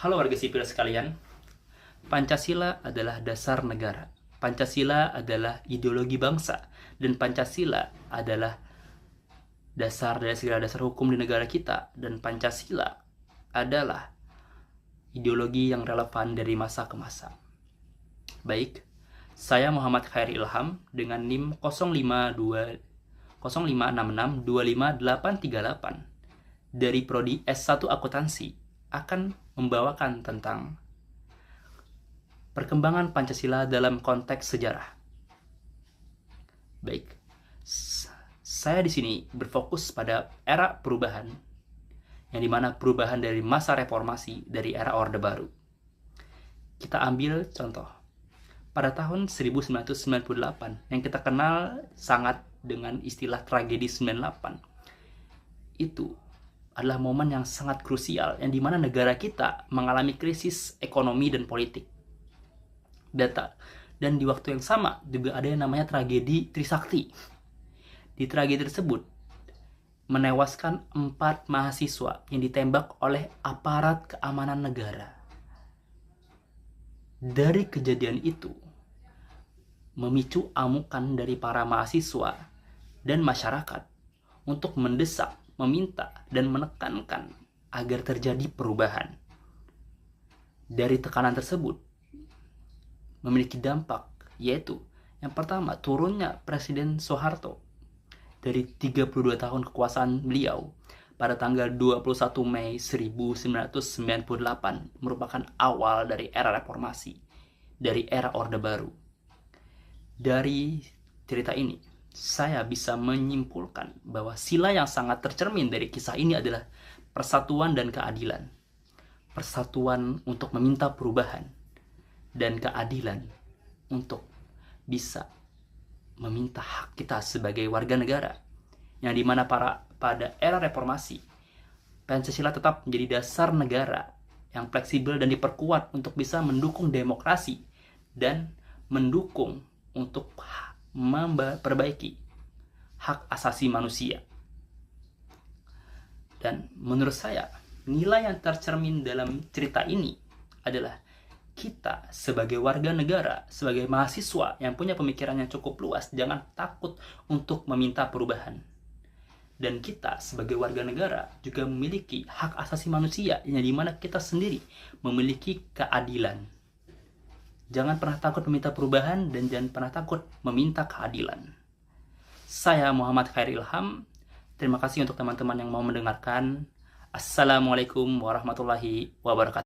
Halo warga sipil sekalian, Pancasila adalah dasar negara. Pancasila adalah ideologi bangsa. Dan Pancasila adalah dasar dari segala dasar hukum di negara kita. Dan Pancasila adalah ideologi yang relevan dari masa ke masa. Baik, saya Muhammad Khairi Ilham dengan NIM 056625838 dari Prodi S1 Akuntansi akan membawakan tentang perkembangan Pancasila dalam konteks sejarah. Baik, saya di sini berfokus pada era perubahan, yang dimana perubahan dari masa reformasi dari era Orde Baru. Kita ambil contoh pada tahun 1998 yang kita kenal sangat dengan istilah tragedi 98. Itu adalah momen yang sangat krusial yang dimana negara kita mengalami krisis ekonomi dan politik. Dan di waktu yang sama juga ada yang namanya tragedi Trisakti. Di tragedi tersebut menewaskan 4 mahasiswa yang ditembak oleh aparat keamanan negara. Dari kejadian itu memicu amukan dari para mahasiswa dan masyarakat untuk mendesak, meminta, dan menekankan agar terjadi perubahan. Dari tekanan tersebut memiliki dampak, yaitu yang pertama, turunnya Presiden Soeharto dari 32 tahun kekuasaan beliau pada tanggal 21 Mei 1998 merupakan awal dari era reformasi, dari era Orde Baru. Dari cerita ini, saya bisa menyimpulkan bahwa sila yang sangat tercermin dari kisah ini adalah persatuan dan keadilan. Persatuan untuk meminta perubahan dan keadilan untuk bisa meminta hak kita sebagai warga negara, yang dimana pada era reformasi Pancasila tetap menjadi dasar negara yang fleksibel dan diperkuat untuk bisa mendukung demokrasi dan mendukung untuk memperbaiki hak asasi manusia. Dan menurut saya, nilai yang tercermin dalam cerita ini adalah kita sebagai warga negara, sebagai mahasiswa yang punya pemikiran yang cukup luas, jangan takut untuk meminta perubahan. Dan kita sebagai warga negara juga memiliki hak asasi manusia, yang dimana kita sendiri memiliki keadilan. Jangan pernah takut meminta perubahan dan jangan pernah takut meminta keadilan. Saya Muhammad Khairi Ilham. Terima kasih untuk teman-teman yang mau mendengarkan. Assalamualaikum warahmatullahi wabarakatuh.